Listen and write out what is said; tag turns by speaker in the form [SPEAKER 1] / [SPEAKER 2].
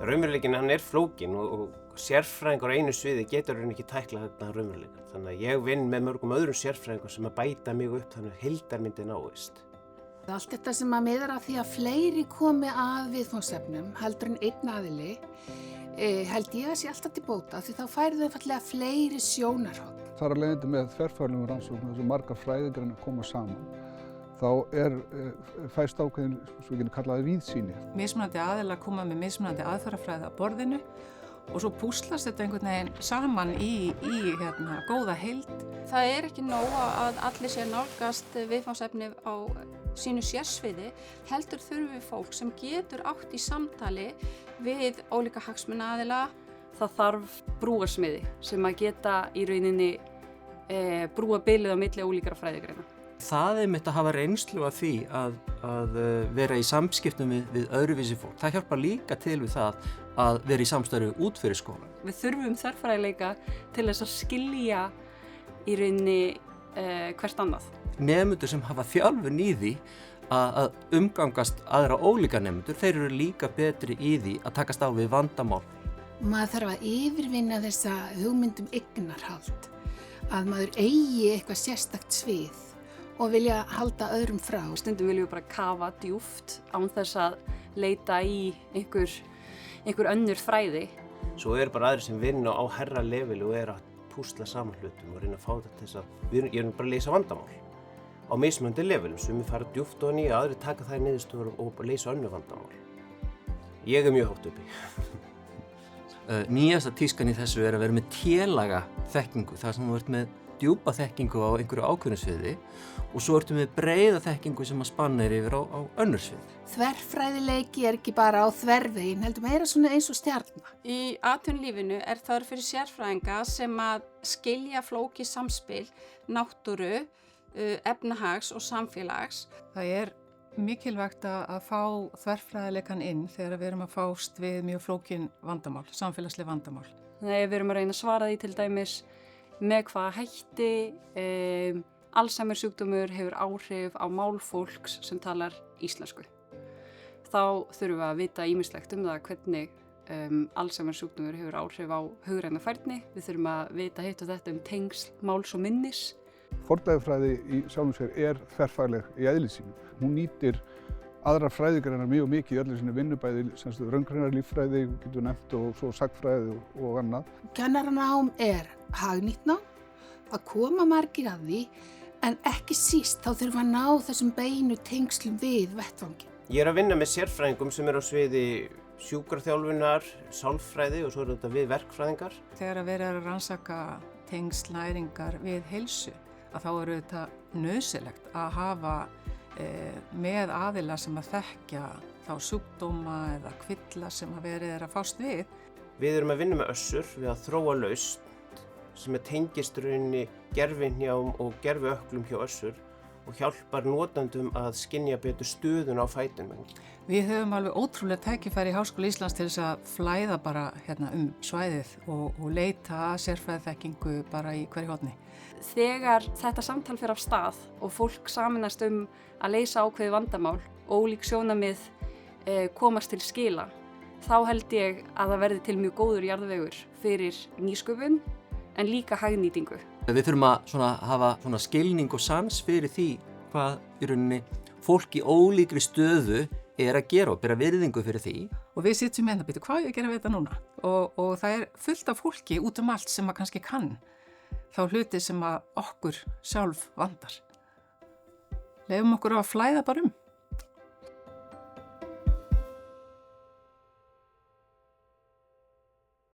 [SPEAKER 1] Raunveruleikinn hann flókinn og sérfræðingur á einu sviði getur hann ekki tæklað þetta raunveruleikann. Þannig að ég vinn með mörgum öðrum sérfræðingum sem að bæta mig upp þannig að heildarmyndin náist.
[SPEAKER 2] Allt þetta sem að miðar að því að fleiri komi að viðfangsefnum heldur en einn aðili, held ég að sé alltaf til bóta því þá færðu einfaldlega fleiri sjónarhorn.
[SPEAKER 3] Þar af leiðandi með þverfaglegum rannsóknum þessum margar fræðigreinar koma saman, þá fæst ákveðin, svo ekki kallaði víðsýni.
[SPEAKER 4] Mismunandi aðilar koma með mismunandi aðferðafræði að borðinu og svo púslast þetta einhvern veginn saman í góða heild.
[SPEAKER 5] Það ekki nóg að allir sé að nálgast viðfangsefni á sínu sérsviði, heldur þurfum við fólk sem getur átt í samtali við ólíka hagsmunaaðila. Það þarf brúarsmiði sem að geta í rauninni brúa bilið á milli ólíkra fræðigreina.
[SPEAKER 6] Það einmitt að hafa reynslu af því að vera í samskiptum við öðruvísi fólk. Það hjálpar líka til við það að vera í samstarfi út fyrir skólann.
[SPEAKER 5] Við þurfum þverfræðileika til þess að skilja í rauninni hvert annað.
[SPEAKER 6] Nemendur sem hafa þjálfun í því að umgangast aðra ólíka nemendur, þeir eru líka betri í því að takast á við vandamál.
[SPEAKER 2] Maður þarf að yfirvinna þessa hugmyndum eignarhald, að maður eigi eitthvað sérstakt svið og vilja halda öðrum frá.
[SPEAKER 5] Stundum viljum við bara kafa djúpt án þess að leita í einhver önnur fræði.
[SPEAKER 1] Svo bara aðrir sem vinna á hærra leveli og að púsla saman hlutum og reyna að fá þetta til þess að ég bara að leysa vandamál á mismunandi levelum, sumir fara djúpt og nýja, aðrir taka það í niðurstöður og leysa önnur vandamál. Ég mjög hátt uppi.
[SPEAKER 6] Nýjasta tískan í þessu að vera með télaga þekkingu, þar sem þú ert með djúpa þekkingu á einhverju ákveðnu sviði og svo ertu með breiða þekkingu sem að spanna yfir á önnur svið.
[SPEAKER 2] Þverfræðileiki ekki bara á þvervegin, heldur meira svona eins og stjarna.
[SPEAKER 5] Í atvinnulífinu þörf fyrir sérfræðinga sem að skilja flókið samspil, náttúru, efnahags og samfélags.
[SPEAKER 4] Það mikilvægt að fá þverfræðileikann inn þegar við erum að fást við mjög flókin vandamál, samfélagsleg vandamál.
[SPEAKER 5] Nei, við erum að reyna að svara því til dæmis með hvaða hætti Alzheimer sjúkdómur hefur áhrif á mál fólks sem talar íslensku. Þá þurfum við að vita ýmislegt það hvernig Alzheimer sjúkdómur hefur áhrif á hugræna færni. Við þurfum að vita hitt og þetta tengsl máls og minnis.
[SPEAKER 3] Fornleifafræði í sjálfum sér þverfagleg í eðli sínu. Hún nýtir aðrar fræðigreinar mjög mikið í öllu sinni vinnubæði, raungreinar líffræði, getur nefnt, og svo sagnfræði og annað.
[SPEAKER 2] Kennaranám hagnýtt nám, að koma margir að því, en ekki síst þá þurfum að ná þessum beinu tengslum við vettvanginn.
[SPEAKER 1] Ég að vinna með sérfræðingum sem á sviði sjúkraþjálfunar, sálfræði og svo þetta við verkfræðingar.
[SPEAKER 4] Þegar verið að rannsaka tengsl næringar við heilsu, að þá þetta nauðsynlegt að hafa með aðila sem að þekkja þá sjúkdóma eða kvilla sem að verið að fást við.
[SPEAKER 1] Við erum að vinna með Össur við að þróa lausn sem tengist rauninni gervihnjám og gerviökklum hjá Össur og hjálpar notandum að skynja betur stöðun á fætinum.
[SPEAKER 4] Við höfum alveg ótrúlega tækifæri í Háskóla Íslands til þess að flæða bara svæðið og leita að sérfræðiþekkingu bara í hverju horni.
[SPEAKER 5] Þegar þetta samtal fer af stað og fólk saminast að leysa ákveðið vandamál og ólík sjónarmið komast til skila, þá held ég að það verði til mjög góður jarðvegur fyrir nýsköpun en líka hagnýtingu.
[SPEAKER 6] Við þurfum að hafa skilning og sans fyrir því hvað í rauninni fólk í ólíkri stöðu að gera og bera virðingu fyrir því.
[SPEAKER 4] Og við sitjum með það, hvað ég að gera við þetta núna? Og það fullt af fólki út allt sem að kannski kann þá hluti sem að okkur sjálf vandar. Leyfum okkur að flæða bara